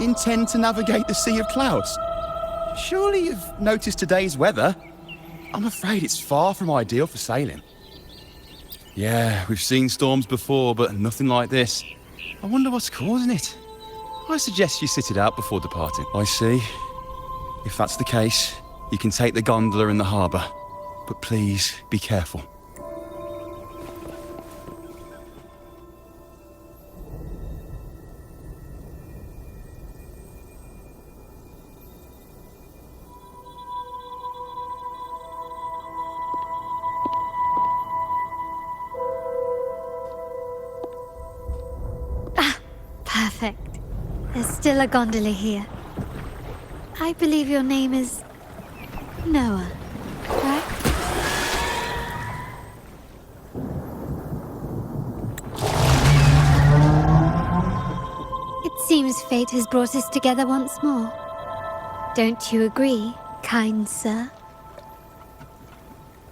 intend to navigate the Sea of Clouds? Surely you've noticed today's weather? I'm afraid it's far from ideal for sailing. Yeah, we've seen storms before, but nothing like this. I wonder what's causing it. I suggest you sit it out before departing. I see. If that's the case, you can take the gondola in the harbour. But please, be careful. Perfect. There's still a gondola here. I believe your name is Noah, right? It seems fate has brought us together once more. Don't you agree, kind sir?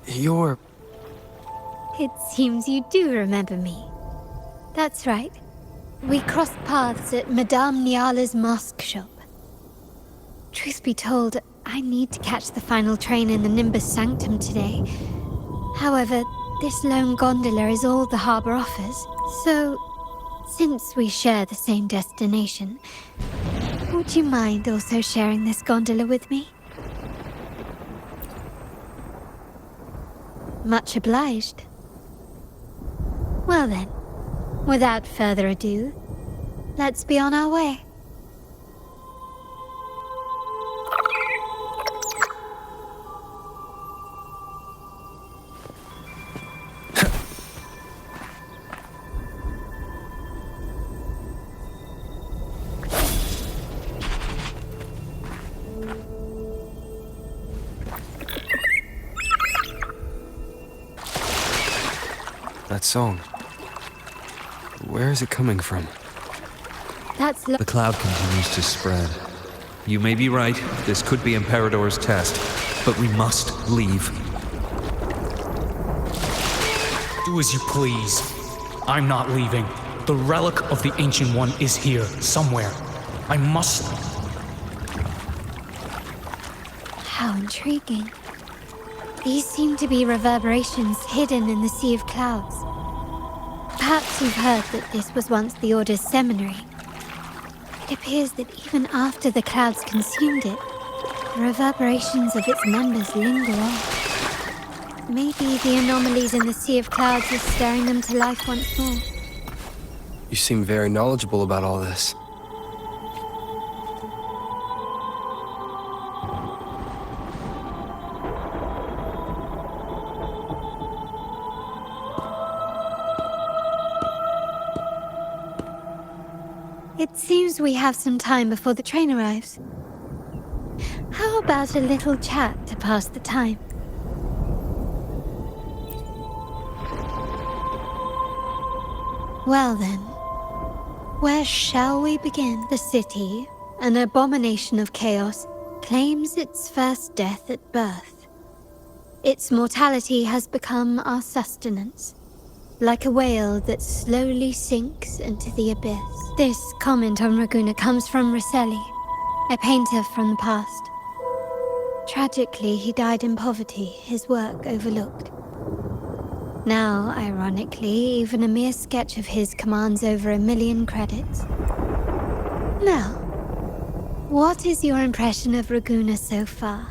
You're... It seems you do remember me. That's right. We crossed paths at Madame Niala's mosque shop. Truth be told, I need to catch the final train in the Nimbus Sanctum today. However, this lone gondola is all the harbour offers. So, since we share the same destination, would you mind also sharing this gondola with me? Much obliged. Well then. Without further ado, let's be on our way. that song. Where is it coming from? The cloud continues to spread. You may be right, this could be Imperador's test, but we must leave. Do as you please. I'm not leaving. The relic of the Ancient One is here, somewhere. I must... How intriguing. These seem to be reverberations hidden in the Sea of Clouds. Perhaps you've heard that this was once the Order's seminary. It appears that even after the clouds consumed it, the reverberations of its members linger on. Maybe the anomalies in the Sea of Clouds are stirring them to life once more. You seem very knowledgeable about all this. It seems we have some time before the train arrives. How about a little chat to pass the time? Well then, where shall we begin? The city, an abomination of chaos, claims its first death at birth. Its mortality has become our sustenance, like a whale that slowly sinks into the abyss. This comment on Raguna comes from Rosselli, a painter from the past. Tragically, he died in poverty, his work overlooked. Now, ironically, even a mere sketch of his commands over 1 million credits. Now, what is your impression of Raguna so far?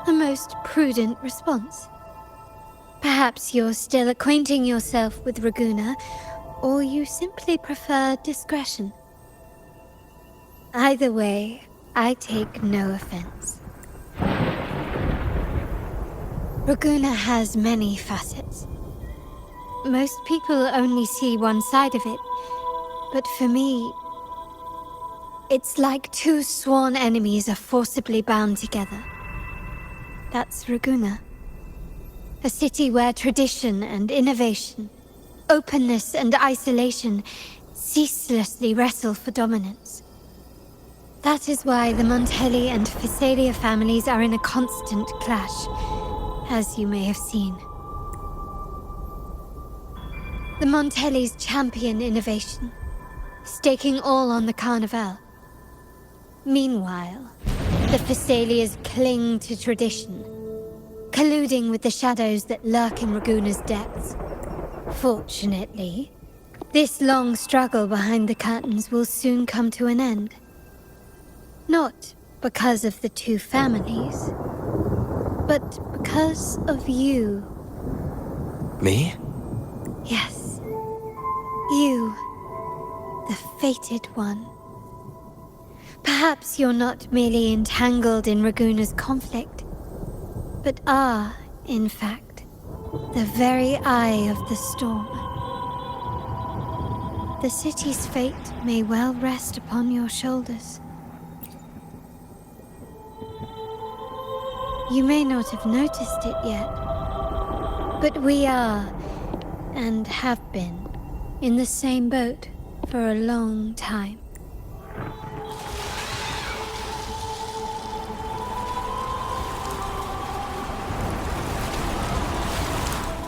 A most prudent response. Perhaps you're still acquainting yourself with Raguna, or you simply prefer discretion. Either way, I take no offense. Raguna has many facets. Most people only see one side of it, but for me, it's like two sworn enemies are forcibly bound together. That's Raguna. A city where tradition and innovation, openness and isolation ceaselessly wrestle for dominance. That is why the Montelli and Visalia families are in a constant clash, as you may have seen. The Montellis champion innovation, staking all on the Carnival. Meanwhile, the Thessalias cling to tradition, colluding with the shadows that lurk in Raguna's depths. Fortunately, this long struggle behind the curtains will soon come to an end. Not because of the two families, but because of you. Me? Yes. You, the fated one. Perhaps you're not merely entangled in Raguna's conflict, but are, in fact, the very eye of the storm. The city's fate may well rest upon your shoulders. You may not have noticed it yet, but we are, and have been, in the same boat for a long time.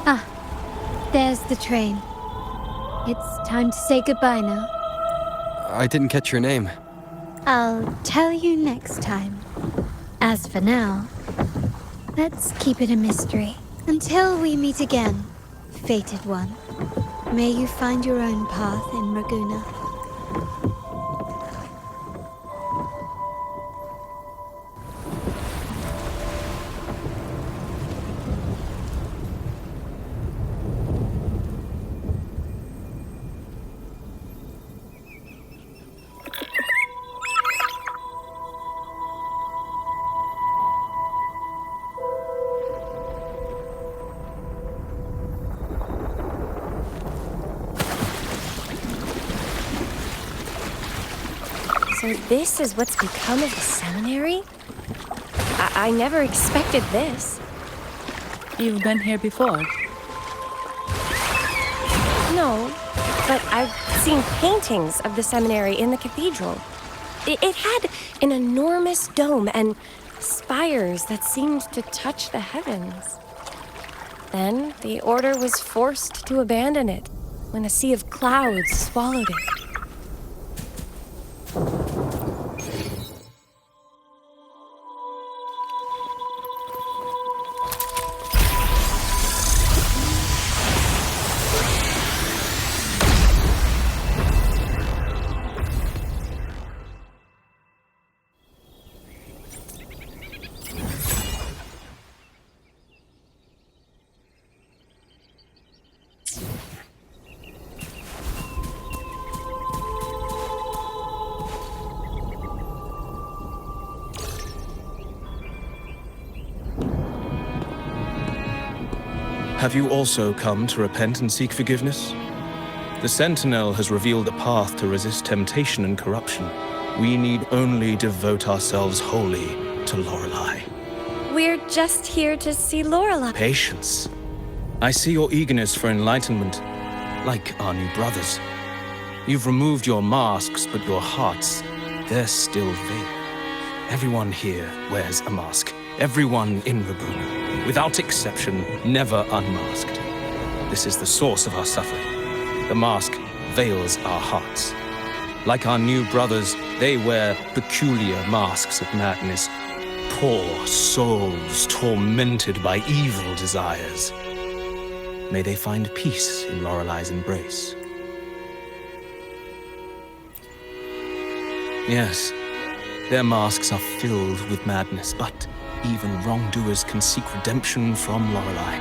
Ah, there's the train. It's time to say goodbye now. I didn't catch your name. I'll tell you next time. As for now, let's keep it a mystery. Until we meet again, fated one. May you find your own path in Raguna. So this is what's become of the seminary? I never expected this. You've been here before? No, but I've seen paintings of the seminary in the cathedral. It had an enormous dome and spires that seemed to touch the heavens. Then the order was forced to abandon it when a sea of clouds swallowed it. Have you also come to repent and seek forgiveness? The Sentinel has revealed a path to resist temptation and corruption. We need only devote ourselves wholly to Lorelei. We're just here to see Lorelei. Patience. I see your eagerness for enlightenment, like our new brothers. You've removed your masks, but your hearts, they're still veiled. Everyone here wears a mask. Everyone in Rabuna, without exception, never unmasked. This is the source of our suffering. The mask veils our hearts. Like our new brothers, they wear peculiar masks of madness. Poor souls tormented by evil desires. May they find peace in Lorelei's embrace. Yes, their masks are filled with madness, but even wrongdoers can seek redemption from Lorelei.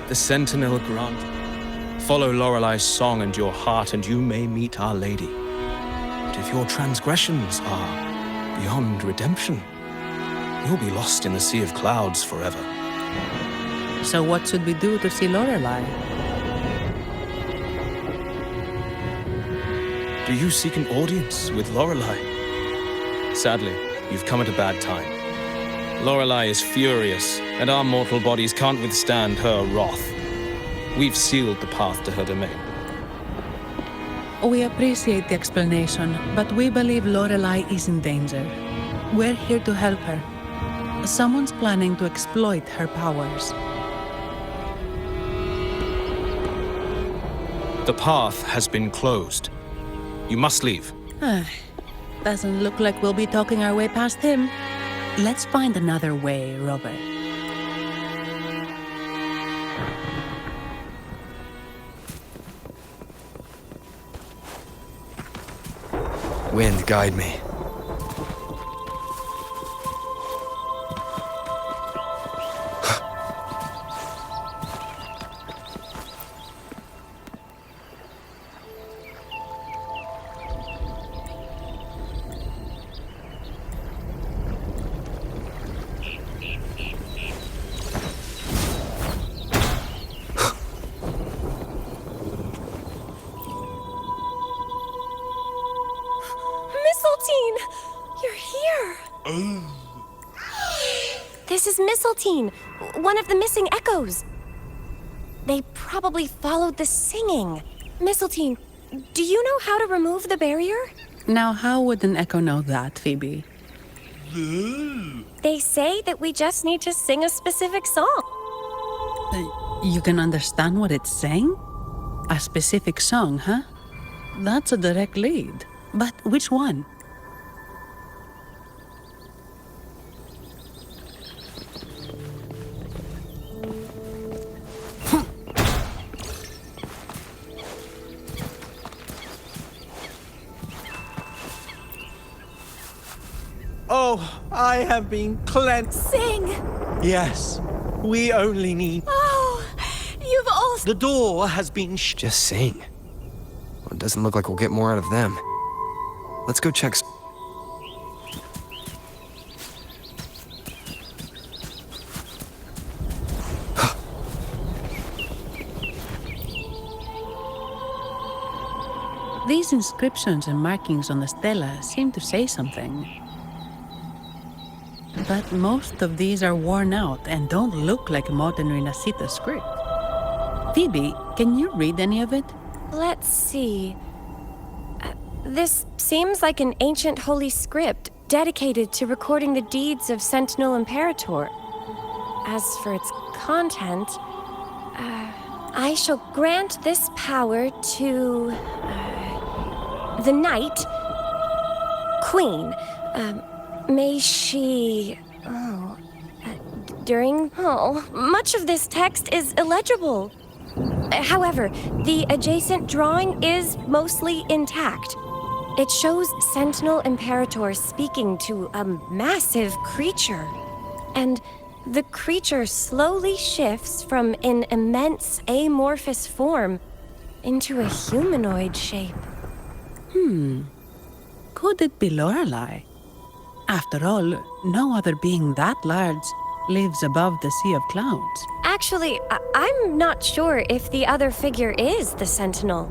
The Sentinel grant. Follow Lorelei's song and your heart, and you may meet Our Lady. But if your transgressions are beyond redemption, you'll be lost in the sea of clouds forever. So what should we do to see Lorelei? Do you seek an audience with Lorelei? Sadly, you've come at a bad time. Lorelei is furious, and our mortal bodies can't withstand her wrath. We've sealed the path to her domain. We appreciate the explanation, but we believe Lorelei is in danger. We're here to help her. Someone's planning to exploit her powers. The path has been closed. You must leave. Doesn't look like we'll be talking our way past him. Let's find another way, Robert. Wind, guide me. Mistletoe! You're here! This is Mistletoe, one of the missing echoes. They probably followed the singing. Mistletoe, do you know how to remove the barrier? Now, how would an echo know that, Phoebe? They say that we just need to sing a specific song. You can understand what it's saying? A specific song, huh? That's a direct lead. But which one? Oh, I have been cleansed. Sing! Yes, we only need... Oh, you've also... The door has been Just sing. Well, it doesn't look like we'll get more out of them. Let's go check. These inscriptions and markings on the stela seem to say something. But most of these are worn out and don't look like a modern Rinascita script. Phoebe, can you read any of it? Let's see. This seems like an ancient holy script dedicated to recording the deeds of Sentinel Imperator. As for its content, I shall grant this power to the Knight Queen. May she... much of this text is illegible. However, the adjacent drawing is mostly intact. It shows Sentinel Imperator speaking to a massive creature. And the creature slowly shifts from an immense amorphous form into a humanoid shape. Could it be Lorelei? After all, no other being that large lives above the sea of clouds. Actually, I'm not sure if the other figure is the Sentinel.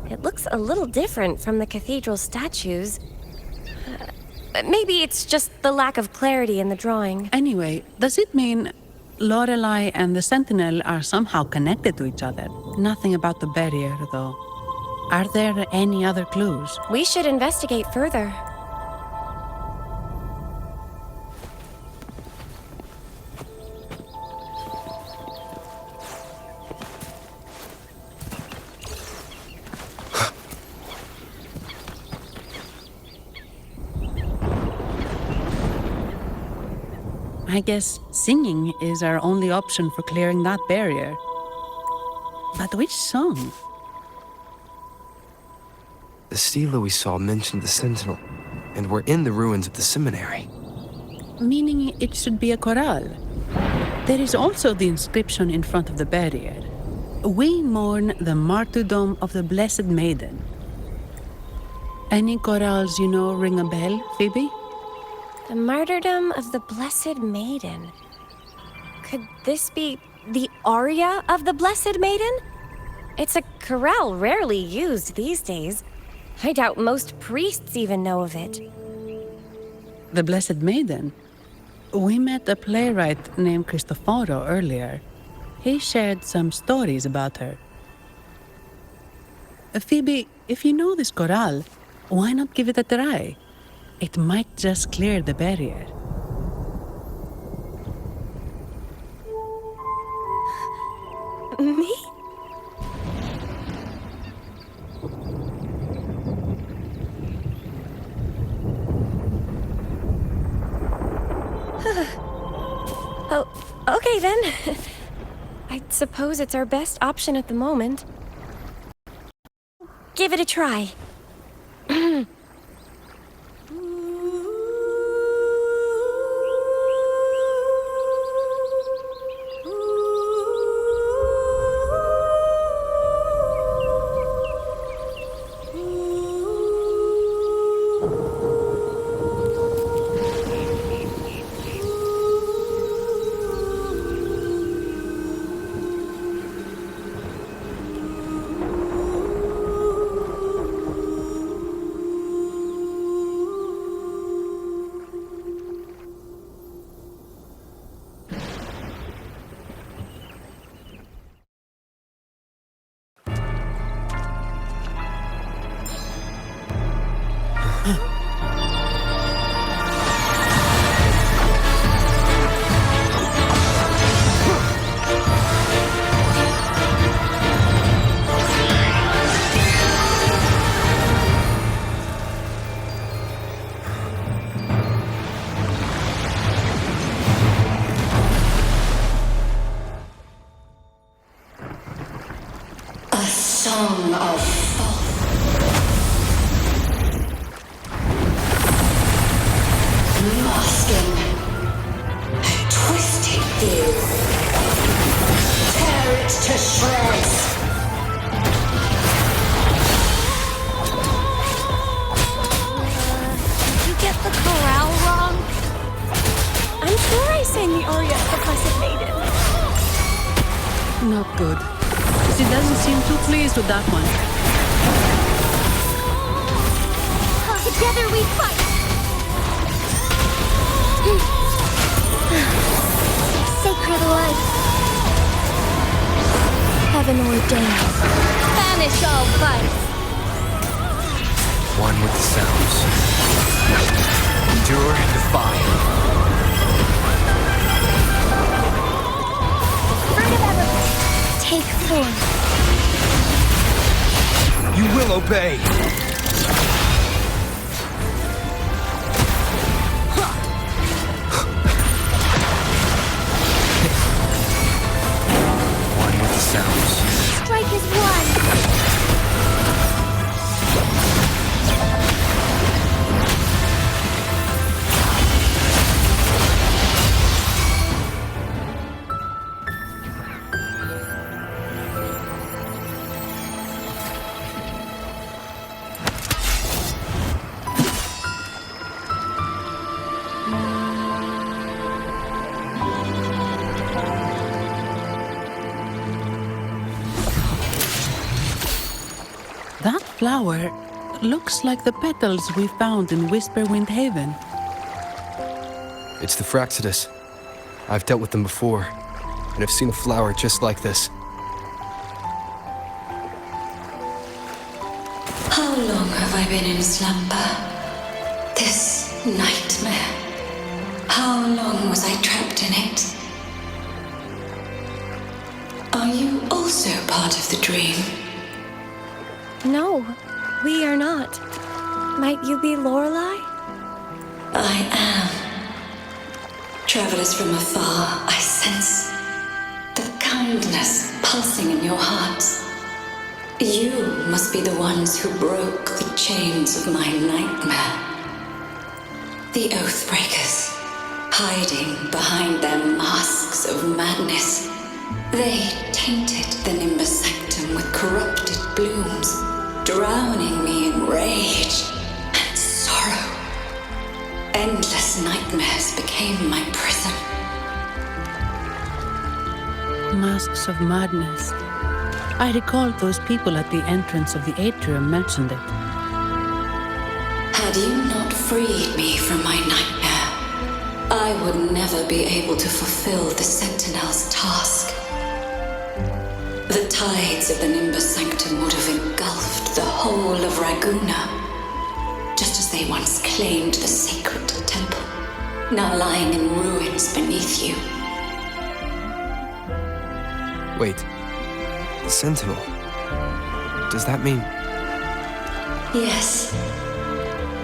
It looks a little different from the cathedral statues. Maybe it's just the lack of clarity in the drawing. Anyway, does it mean Lorelei and the Sentinel are somehow connected to each other? Nothing about the barrier, though. Are there any other clues? We should investigate further. I guess singing is our only option for clearing that barrier. But which song? The stela we saw mentioned the Sentinel, and we're in the ruins of the seminary. Meaning it should be a chorale. There is also the inscription in front of the barrier. We mourn the martyrdom of the Blessed Maiden. Any chorales you know ring a bell, Phoebe? The martyrdom of the Blessed Maiden. Could this be the aria of the Blessed Maiden? It's a chorale rarely used these days. I doubt most priests even know of it. The Blessed Maiden? We met a playwright named Cristoforo earlier. He shared some stories about her. Phoebe, if you know this chorale, why not give it a try? It might just clear the barrier. Me? Okay then. I suppose it's our best option at the moment. Give it a try. Song of masking a twisted view. Tear it to shreds. Did you get the chorale wrong? I'm sure I sang the aria of the Blessed Maiden. Not good. She doesn't seem too pleased with that one. Together we fight! Sacred life. Heaven ordained. Banish all vice. One with the sounds. Endure and defy. Fruit of ever. Take form. You will obey. One with the sounds. Strike as one. That flower looks like the petals we found in Whisperwind Haven. It's the Fraxidus. I've dealt with them before, and I've seen a flower just like this. How long have I been in slumber? This nightmare. How long was I trapped in it? Are you also part of the dream? No, we are not. Might you be Lorelei? I am. Travelers from afar, I sense the kindness pulsing in your hearts. You must be the ones who broke the chains of my nightmare. The Oathbreakers, hiding behind their masks of madness. They tainted the Nimbus Sanctum with corrupted blooms, drowning me in rage and sorrow. Endless nightmares became my prison. Masks of madness. I recall those people at the entrance of the atrium mentioned it. Had you not freed me from my nightmare, I would never be able to fulfill the Sentinel's task. The tides of the Nimbus Sanctum would have engulfed the whole of Raguna, just as they once claimed the sacred temple, now lying in ruins beneath you. Wait. The Sentinel. Does that mean... Yes.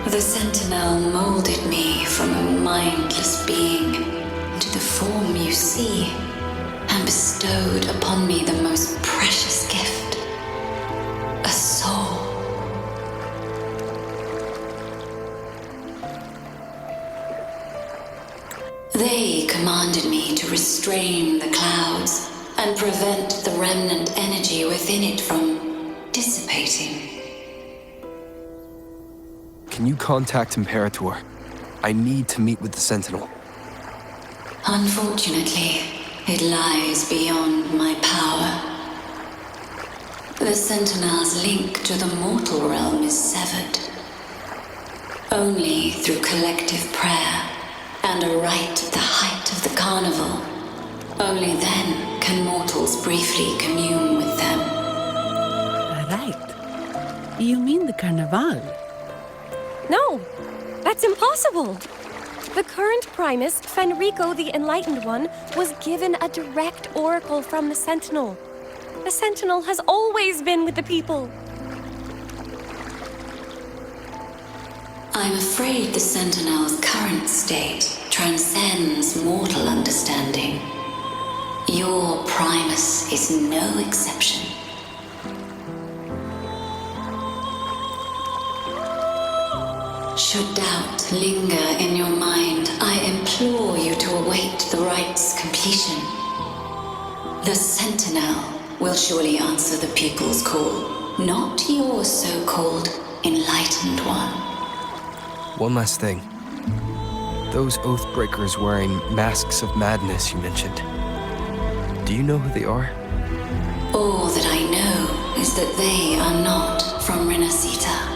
The Sentinel molded me from a mindless being into the form you see. bestowed upon me the most precious gift, a soul. They commanded me to restrain the clouds and prevent the remnant energy within it from dissipating. Can you contact Imperator? I need to meet with the Sentinel. Unfortunately, it lies beyond my power. The Sentinel's link to the mortal realm is severed. Only through collective prayer and a rite at the height of the carnival, only then can mortals briefly commune with them. Right. You mean the Carnival? No, that's impossible. The current Primus, Fenrico the Enlightened One, was given a direct oracle from the Sentinel. The Sentinel has always been with the people. I'm afraid the Sentinel's current state transcends mortal understanding. Your Primus is no exception. Should doubt linger in your mind, I implore you to await the rite's completion. The Sentinel will surely answer the people's call, not your so-called Enlightened One. One last thing. Those Oathbreakers wearing masks of madness you mentioned. Do you know who they are? All that I know is that they are not from Rinascita.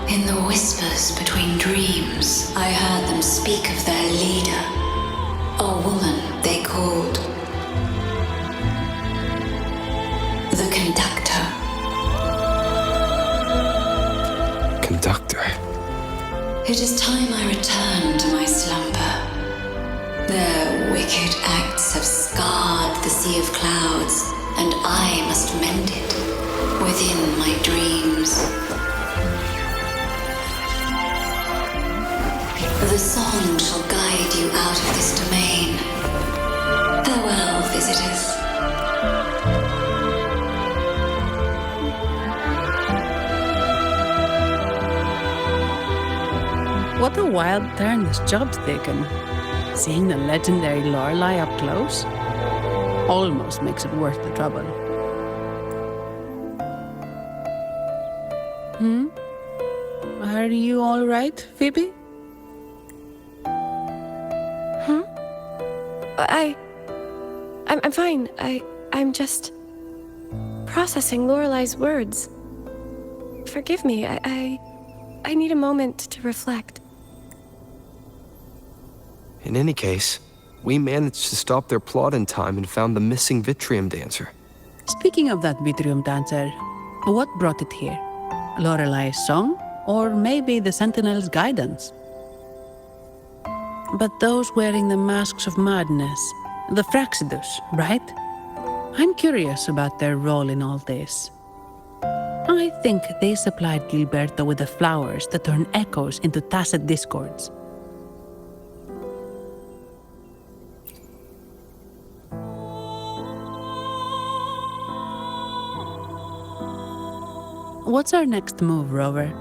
In the whispers between dreams, I heard them speak of their leader, a woman they called the Conductor. Conductor? It is time I return to my slumber. Their wicked acts have scarred the sea of clouds, and I must mend it within my dreams. The song shall guide you out of this domain. Farewell, visitors. What a wild turn this job's taken. Seeing the legendary Lorelei up close almost makes it worth the trouble. Are you all right, Phoebe? I'm fine. I'm just processing Lorelei's words. Forgive me. I need a moment to reflect. In any case, we managed to stop their plot in time and found the missing Vitrium dancer. Speaking of that Vitrium dancer, what brought it here? Lorelei's song? Or maybe the Sentinel's guidance? But those wearing the masks of madness, the Fraxidus, right? I'm curious about their role in all this. I think they supplied Gilberto with the flowers that turn echoes into tacit discords. What's our next move, Rover?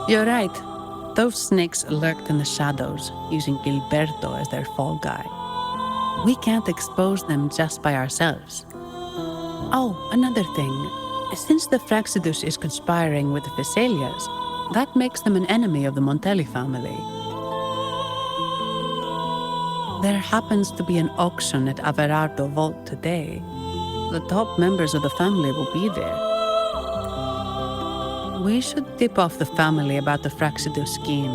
You're right. Those snakes lurked in the shadows, using Gilberto as their fall guy. We can't expose them just by ourselves. Oh, another thing. Since the Fraxidus is conspiring with the Vesalias, that makes them an enemy of the Montelli family. There happens to be an auction at Averardo Vault today. The top members of the family will be there. We should tip off the family about the Fraxidus scheme.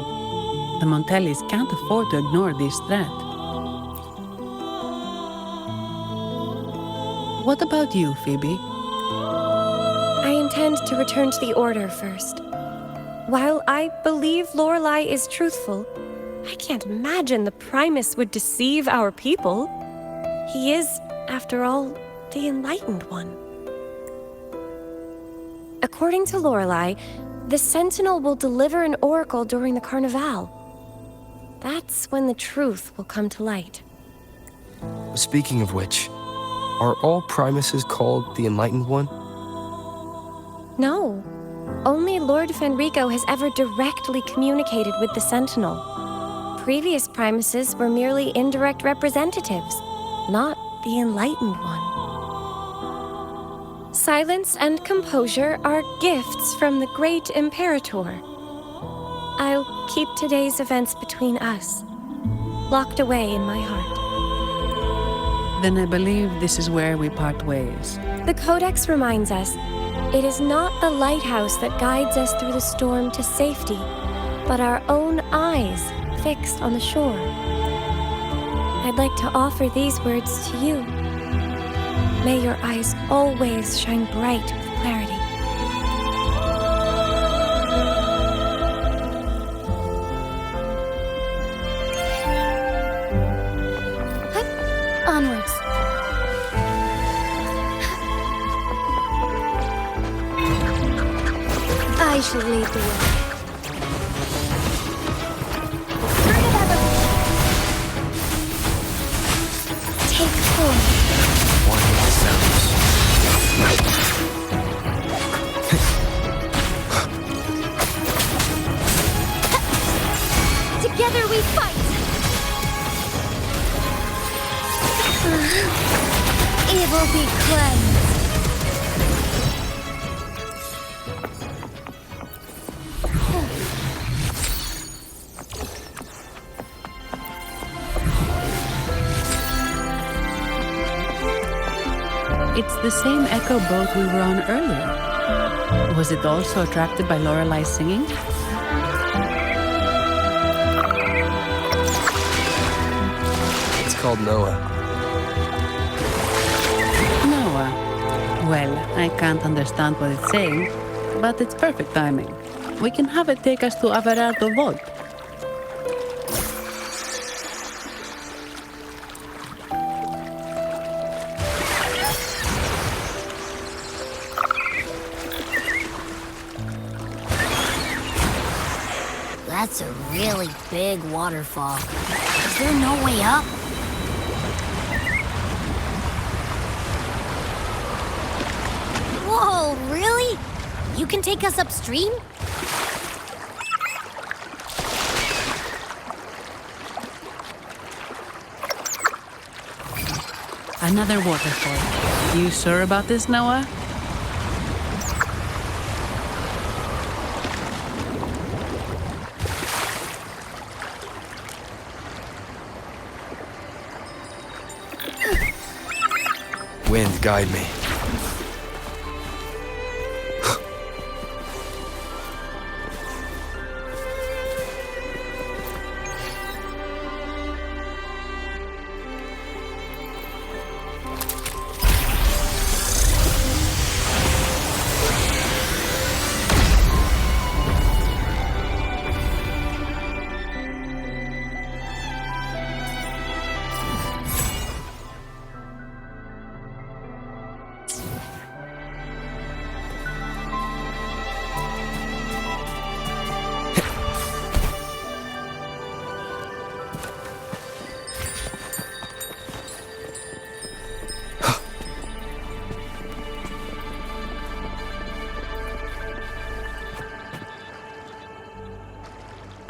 The Montellis can't afford to ignore this threat. What about you, Phoebe? I intend to return to the Order first. While I believe Lorelei is truthful, I can't imagine the Primus would deceive our people. He is, after all, the Enlightened One. According to Lorelei, the Sentinel will deliver an oracle during the Carnival. that's when the truth will come to light. Speaking of which, are all Primuses called the Enlightened One? No. Only Lord Fenrico has ever directly communicated with the Sentinel. Previous Primuses were merely indirect representatives, not the Enlightened One. Silence and composure are gifts from the great Imperator. I'll keep today's events between us, locked away in my heart. Then I believe this is where we part ways. The Codex reminds us, it is not the lighthouse that guides us through the storm to safety, but our own eyes fixed on the shore. I'd like to offer these words to you. May your eyes always shine bright with clarity. Onwards. I shall lead the way. Take form. One with the sounds. Together we fight! Evil be cleansed. It's the same echo boat we were on earlier. Was it also attracted by Lorelai's singing? It's called Noah. Noah. Well, I can't understand what it's saying, but it's perfect timing. We can have it take us to Averardo Vault. That's a really big waterfall. Is there no way up? Whoa, really? You can take us upstream? Another waterfall. You sure about this, Noah? Wind, guide me.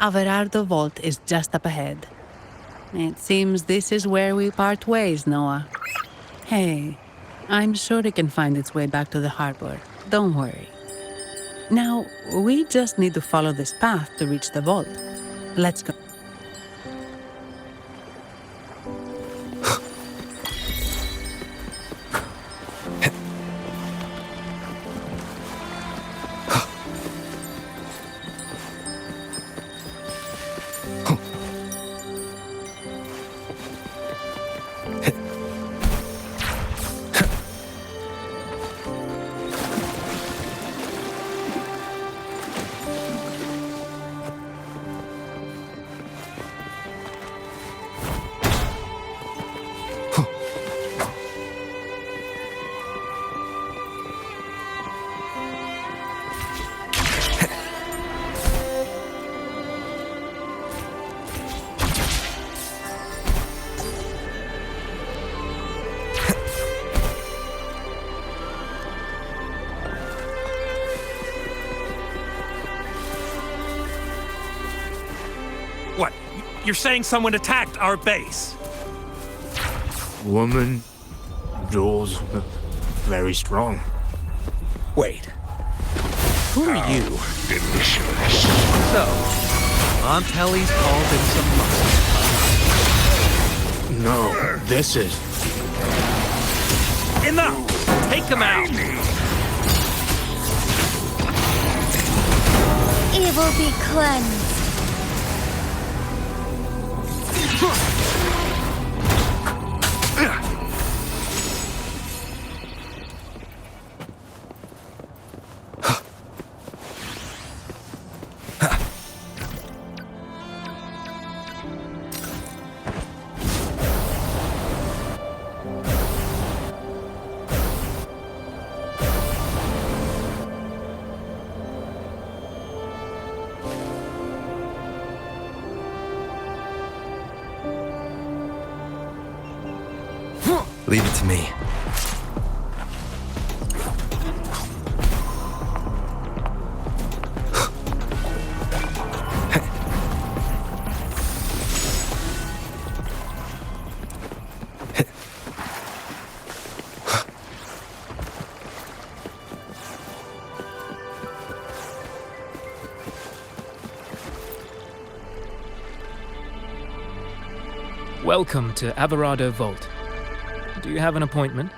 Averardo Vault is just up ahead. It seems this is where we part ways, Noah. Hey, I'm sure it can find its way back to the harbor. Don't worry. Now, we just need to follow this path to reach the vault. Let's go. You're saying someone attacked our base? Woman, Jules, very strong. Wait. Who are you? Delicious. So, Montelli's called in some muscle. No, this is... Enough! Take them out! Evil be cleansed. Leave it to me. Welcome to Averado Vault. Do you have an appointment?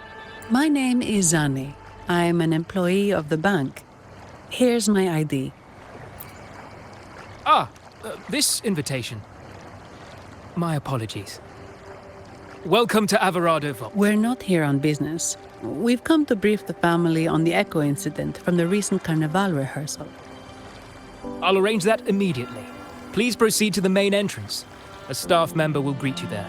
My name is Zani. I'm an employee of the bank. Here's my ID. This invitation. My apologies. Welcome to Averado Vault. We're not here on business. We've come to brief the family on the Echo incident from the recent Carnival rehearsal. I'll arrange that immediately. Please proceed to the main entrance. A staff member will greet you there.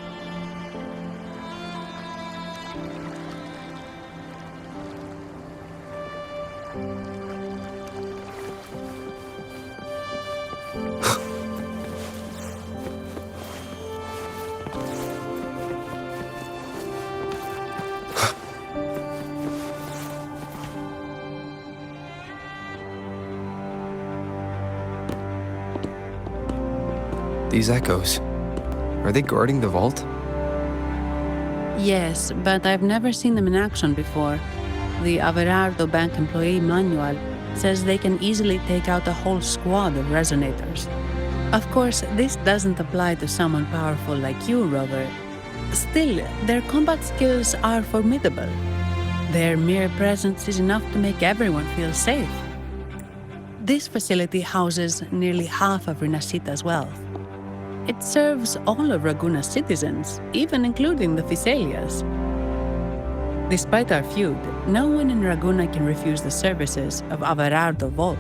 These echoes, are they guarding the vault? Yes, but I've never seen them in action before. The Averardo Bank employee manual says they can easily take out a whole squad of resonators. Of course, this doesn't apply to someone powerful like you, Rover. Still, their combat skills are formidable. Their mere presence is enough to make everyone feel safe. This facility houses nearly half of Rinascita's wealth. It serves all of Raguna's citizens, even including the Thessalias. Despite our feud, no one in Raguna can refuse the services of Averardo Vault.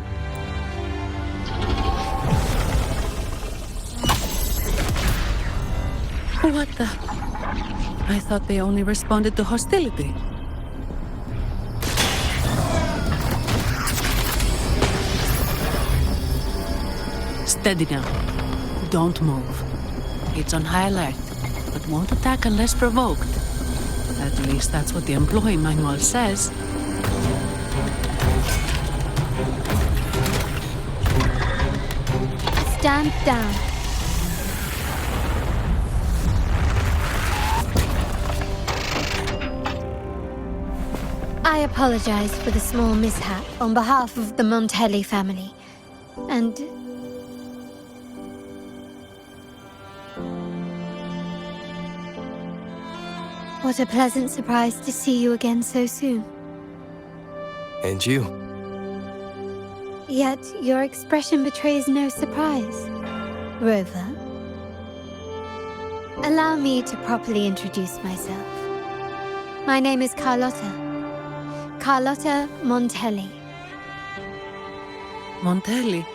What the? I thought they only responded to hostility. Steady now. Don't move. It's on high alert, but won't attack unless provoked. At least that's what the employee manual says. Stand down. I apologize for the small mishap on behalf of the Montelli family. And what a pleasant surprise to see you again so soon. And you. Yet your expression betrays no surprise. Rover, allow me to properly introduce myself. My name is Carlotta. Carlotta Montelli. Montelli?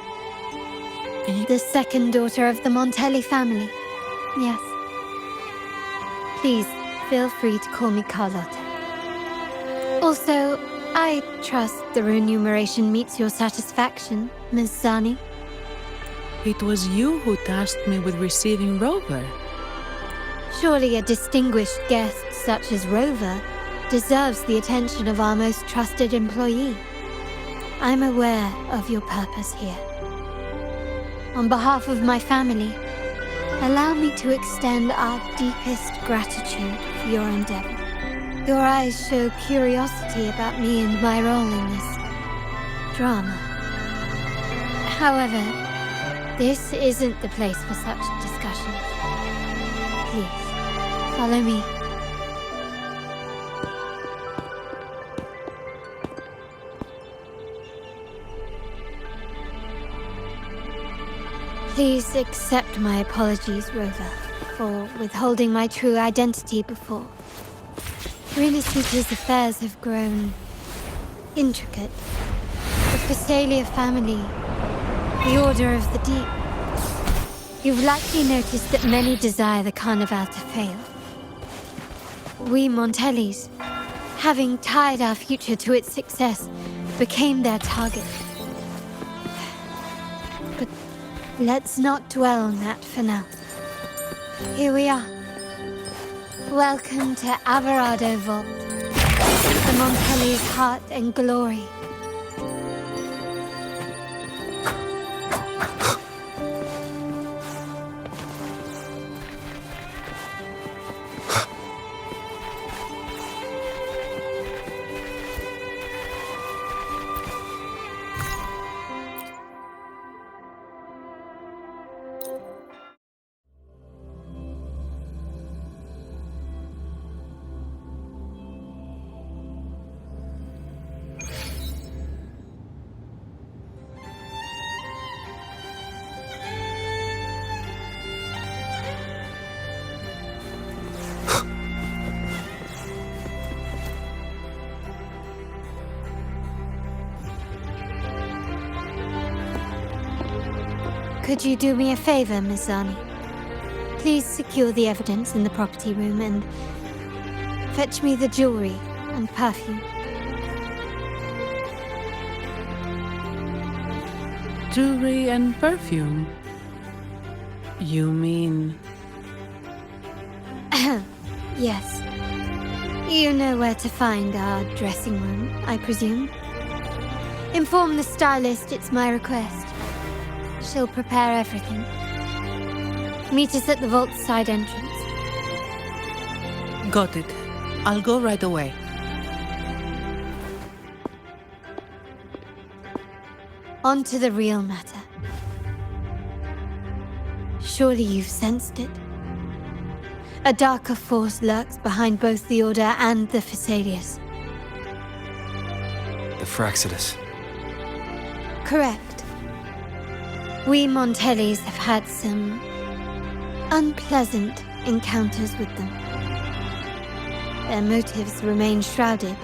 The second daughter of the Montelli family. Yes. Please, feel free to call me Carlotta. Also, I trust the remuneration meets your satisfaction, Ms. Zani. It was you who tasked me with receiving Rover. Surely a distinguished guest such as Rover deserves the attention of our most trusted employee. I'm aware of your purpose here. On behalf of my family, allow me to extend our deepest gratitude for your endeavor. Your eyes show curiosity about me and my role in this drama. However, this isn't the place for such discussions. Please, follow me. Please accept my apologies, Rover, for withholding my true identity before. Rinascita's affairs have grown intricate. The Phasalia family, the Order of the Deep. You've likely noticed that many desire the Carnival to fail. We Montellis, having tied our future to its success, became their target. But let's not dwell on that for now. Here we are. Welcome to Averado Vault, the Montelli's heart and glory. Could you do me a favor, Miss Zani? Please secure the evidence in the property room and fetch me the jewelry and perfume. Jewelry and perfume? You mean... Yes. You know where to find our dressing room, I presume? Inform the stylist it's my request. She'll prepare everything. Meet us at the vault's side entrance. Got it. I'll go right away. On to the real matter. Surely you've sensed it. A darker force lurks behind both the Order and the Phasalias. The Fraxidus. Correct. We Montellis have had some unpleasant encounters with them. Their motives remain shrouded,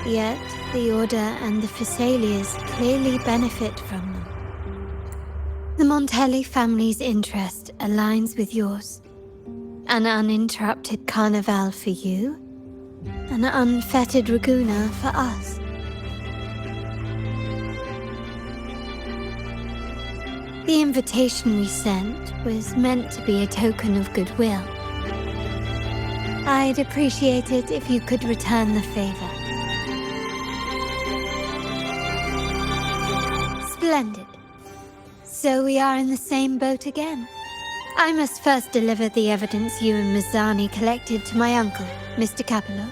yet the Order and the Phasalias clearly benefit from them. The Montelli family's interest aligns with yours. An uninterrupted carnival for you, an unfettered Raguna for us. The invitation we sent was meant to be a token of goodwill. I'd appreciate it if you could return the favor. Splendid. So we are in the same boat again. I must first deliver the evidence you and Mazzani collected to my uncle, Mr. Capello.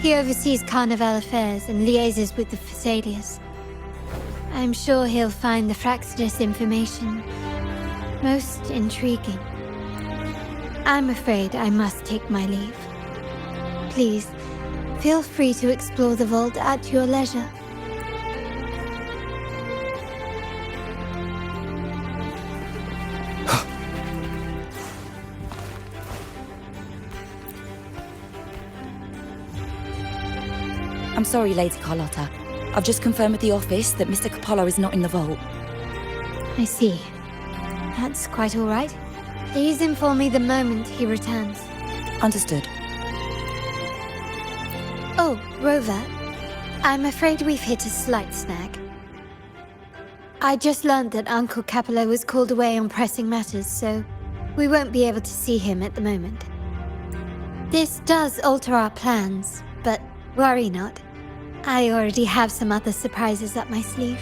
He oversees Carnival affairs and liaises with the Phasalias. I'm sure he'll find the Fraxidus information most intriguing. I'm afraid I must take my leave. Please, feel free to explore the vault at your leisure. I'm sorry, Lady Carlotta. I've just confirmed with the office that Mr. Capello is not in the vault. I see. That's quite all right. Please inform me the moment he returns. Understood. Oh, Rover. I'm afraid we've hit a slight snag. I just learned that Uncle Capello was called away on pressing matters, so we won't be able to see him at the moment. This does alter our plans, but worry not. I already have some other surprises up my sleeve.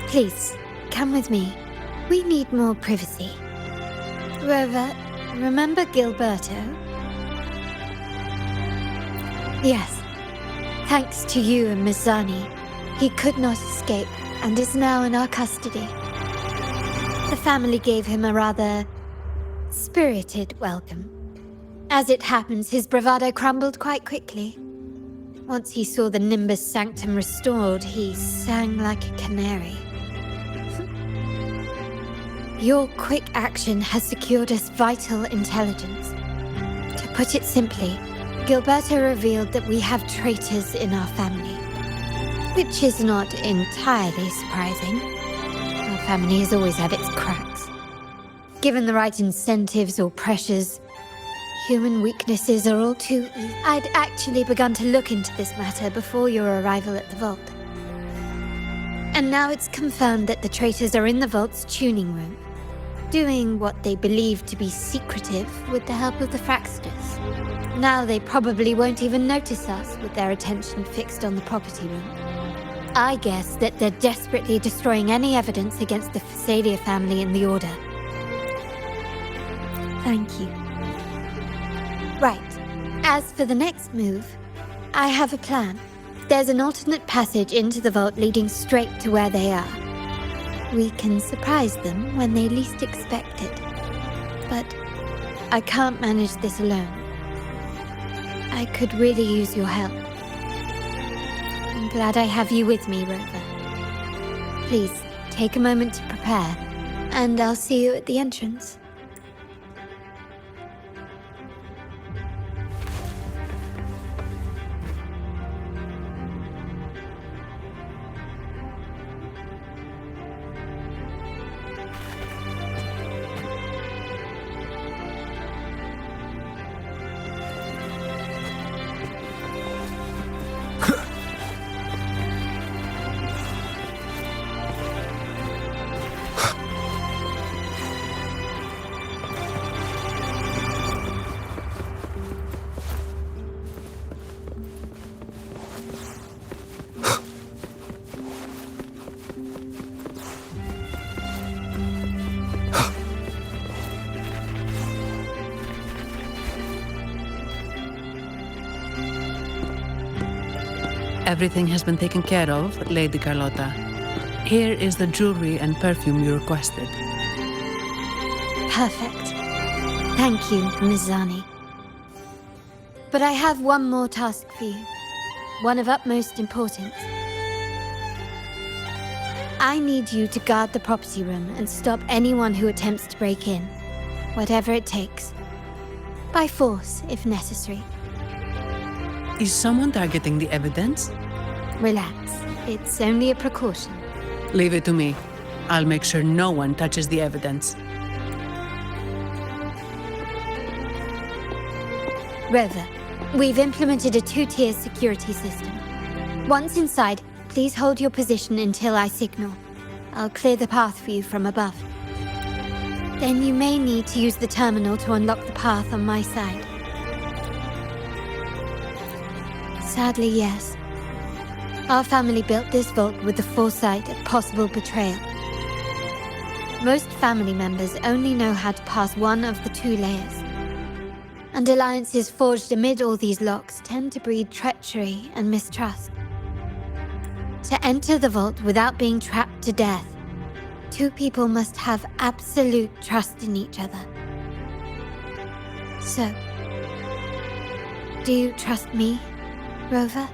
Please, come with me. We need more privacy. Rover, remember Gilberto? Yes. Thanks to you and Mizani, he could not escape and is now in our custody. The family gave him a rather spirited welcome. As it happens, his bravado crumbled quite quickly. Once he saw the Nimbus Sanctum restored, he sang like a canary. Your quick action has secured us vital intelligence. To put it simply, Gilberto revealed that we have traitors in our family. Which is not entirely surprising. Our family has always had its cracks. Given the right incentives or pressures, human weaknesses are all too easy. I'd actually begun to look into this matter before your arrival at the vault. And now it's confirmed that the traitors are in the vault's tuning room, doing what they believe to be secretive with the help of the Fraxters. Now they probably won't even notice us with their attention fixed on the property room. I guess that they're desperately destroying any evidence against the Phasalia family in the Order. Thank you. Right. As for the next move, I have a plan. There's an alternate passage into the vault leading straight to where they are. We can surprise them when they least expect it. But I can't manage this alone. I could really use your help. I'm glad I have you with me, Rover. Please, take a moment to prepare, and I'll see you at the entrance. Everything has been taken care of, Lady Carlotta. Here is the jewelry and perfume you requested. Perfect. Thank you, Mizani. But I have one more task for you. One of utmost importance. I need you to guard the property room and stop anyone who attempts to break in. Whatever it takes. By force, if necessary. Is someone targeting the evidence? Relax. It's only a precaution. Leave it to me. I'll make sure no one touches the evidence. Rover, we've implemented a 2-tier security system. Once inside, please hold your position until I signal. I'll clear the path for you from above. Then you may need to use the terminal to unlock the path on my side. Sadly, yes. Our family built this vault with the foresight of possible betrayal. Most family members only know how to pass one of the 2 layers. And alliances forged amid all these locks tend to breed treachery and mistrust. To enter the vault without being trapped to death, 2 people must have absolute trust in each other. So, do you trust me, Rover?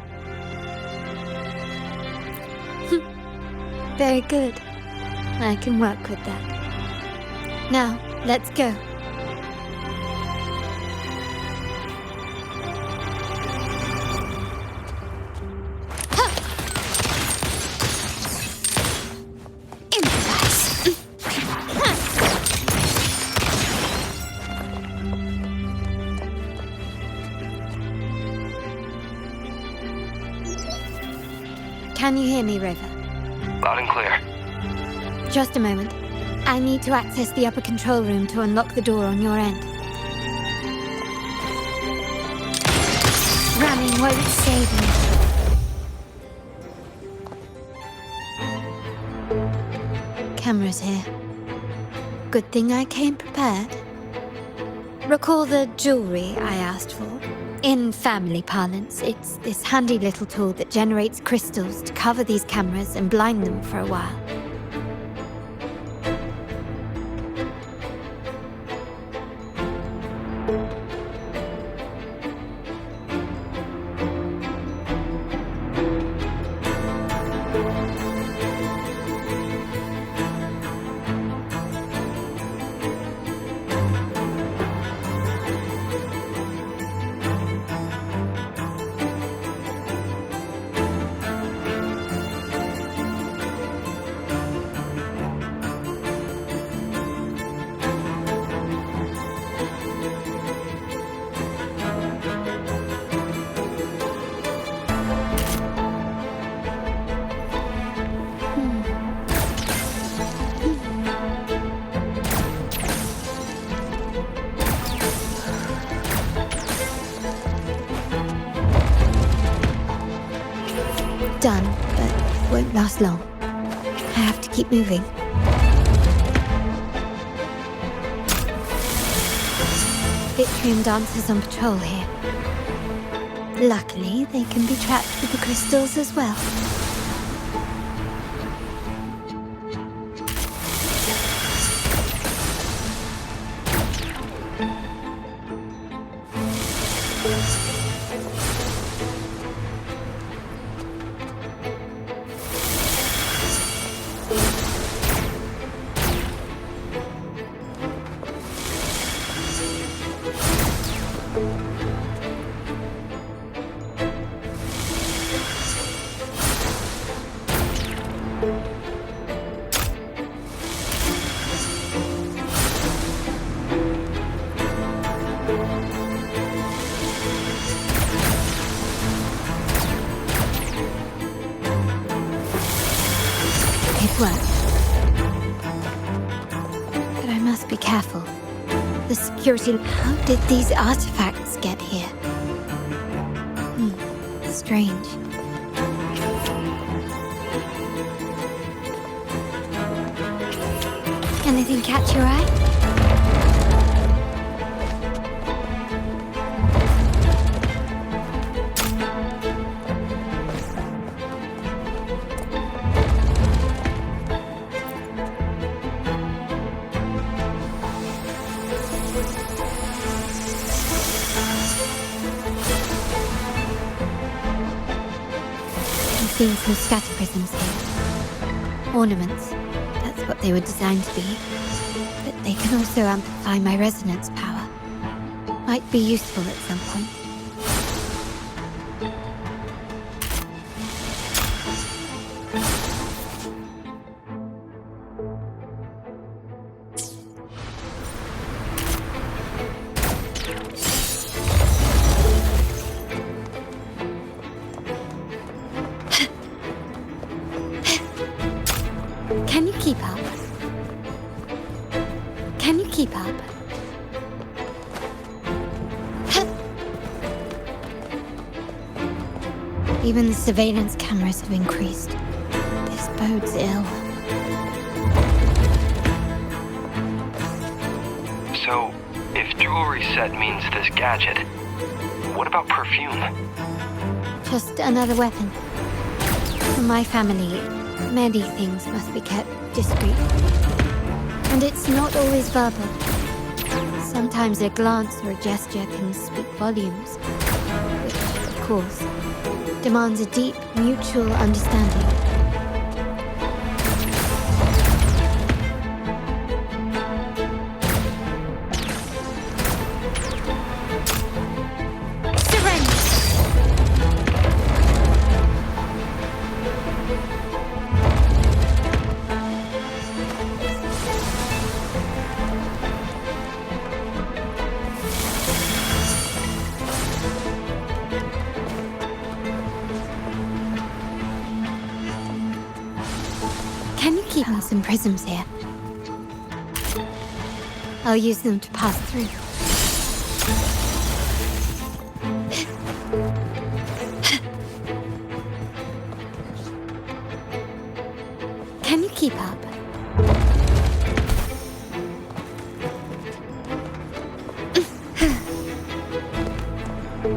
Very good. I can work with that. Now, let's go. Can you hear me, Rover? Loud and clear. Just a moment. I need to access the upper control room to unlock the door on your end. Running won't save me. Cameras here. Good thing I came prepared. Recall the jewelry I asked for? In family parlance, it's this handy little tool that generates crystals to cover these cameras and blind them for a while. Done, but won't last long. I have to keep moving. Yttrium dancers on patrol here. Luckily, they can be trapped with the crystals as well. It worked. But I must be careful. The security... How did these artifacts get here? Strange. Anything catch your eye? Seen some scatter prisms here. Ornaments. That's what they were designed to be. But they can also amplify my resonance power. Might be useful at some point. Can you keep up? Can you keep up? Even the surveillance cameras have increased. This bodes ill. So, if jewelry set means this gadget, what about perfume? Just another weapon. For my family, many things must be kept discreet. And it's not always verbal. Sometimes a glance or a gesture can speak volumes, which, of course, demands a deep mutual understanding. Can you keep on some prisms here? I'll use them to pass through. Can you keep up? Can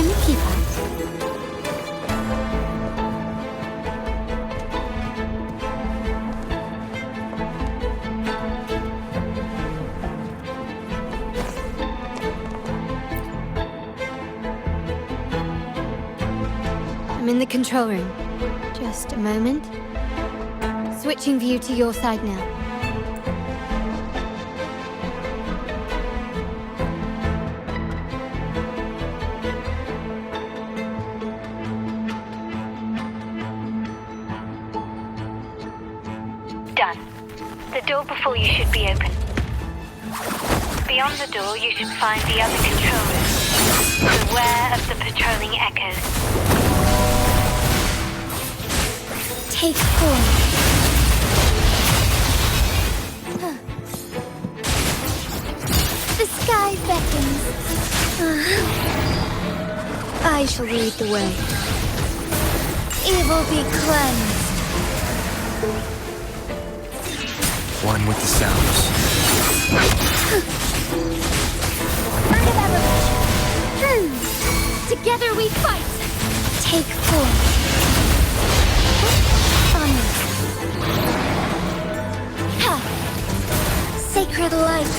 we keep up? I'm in the control room. Just a moment. Switching view to your side now. Done. The door before you should be open. Beyond the door, you should find the other control room. Beware of the patrolling echoes. Take 4. The sky beckons. I shall lead the way. Evil be cleansed. One with the sounds. Together we fight. Take 4. Honor. Ha. Sacred light.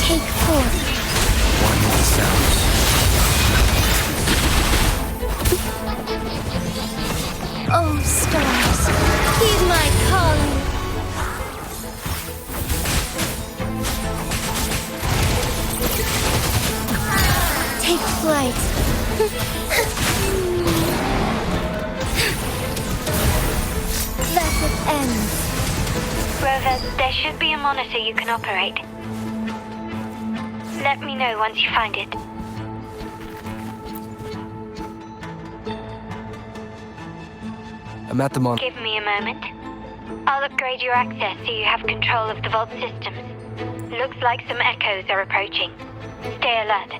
Take 4. One with the sounds. Oh, stars, heed my calling. Take flight. Thus it ends. Rover, there should be a monitor you can operate. Let me know once you find it. I'm at the Give me a moment. I'll upgrade your access so you have control of the vault systems. Looks like some echoes are approaching. Stay alert.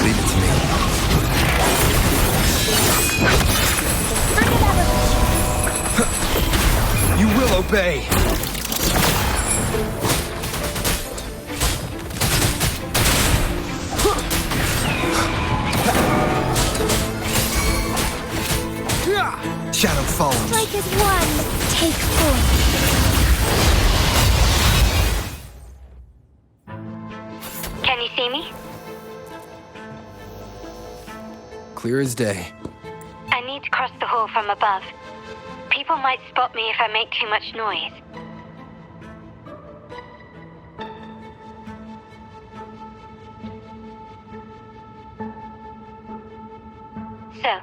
Leave it to me. You will obey. Shadow follows. Strike as one. Take 4. Can you see me? Clear as day. I need to cross the hall from above. People might spot me if I make too much noise. So,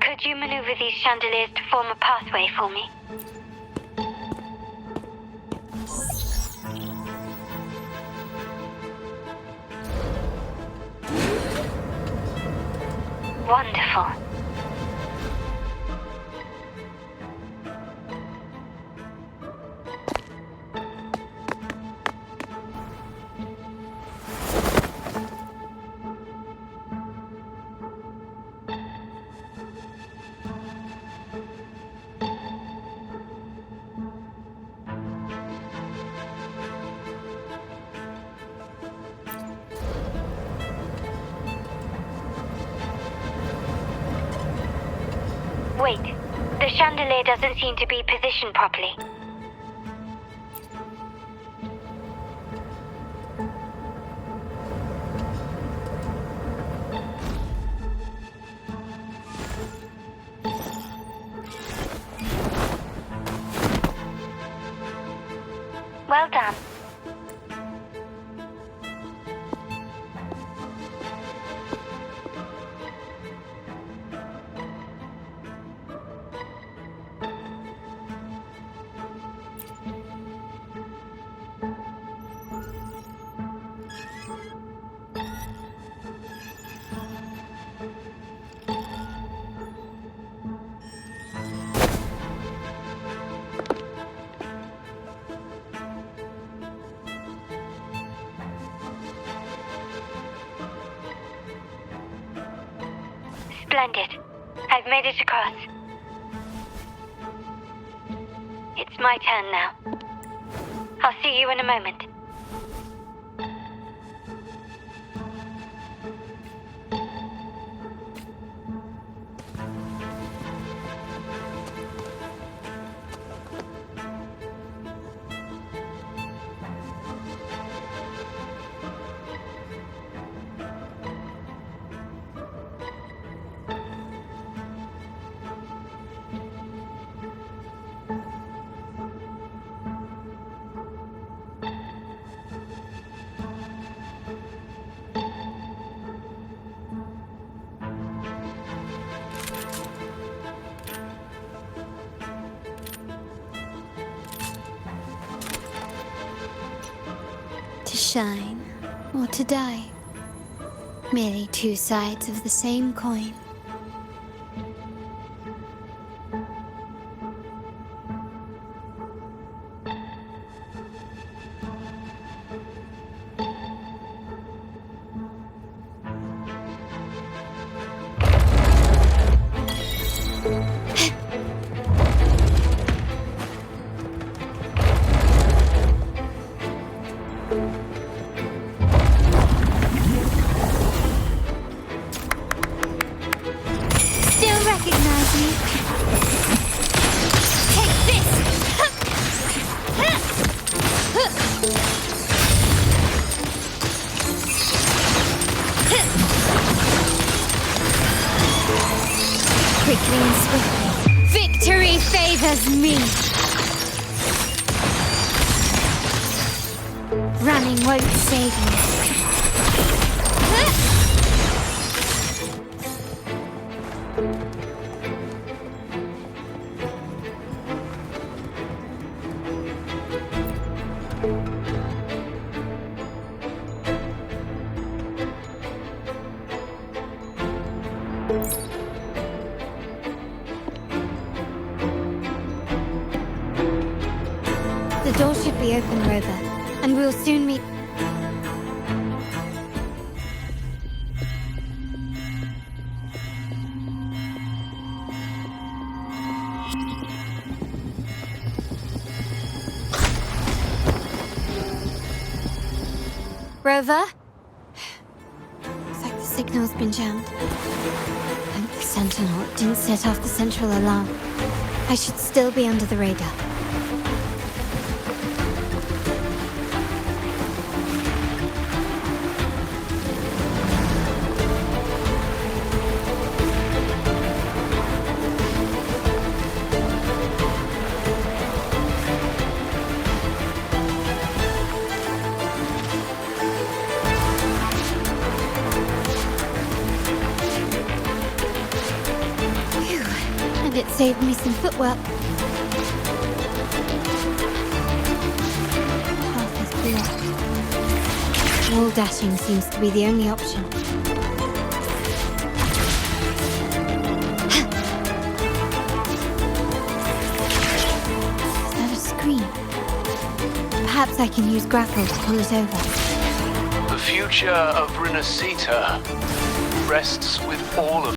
could you maneuver these chandeliers to form a pathway for me? Wonderful. Wait, the chandelier doesn't seem to be positioned properly. Splendid. I've made it across. It's my turn now. I'll see you in a moment. To shine or to die. Merely two sides of the same coin. Quickly and swiftly, victory favors me! Running won't save me. The door should be open, Rover, and we'll soon meet. Rover? Looks like the signal's been jammed. Hope the Sentinel didn't set off the central alarm. I should still be under the radar. It saved me some footwork. Path is blocked. Wall dashing seems to be the only option. Is that a screen? Perhaps I can use grapple to pull it over. The future of Rinascita rests with all of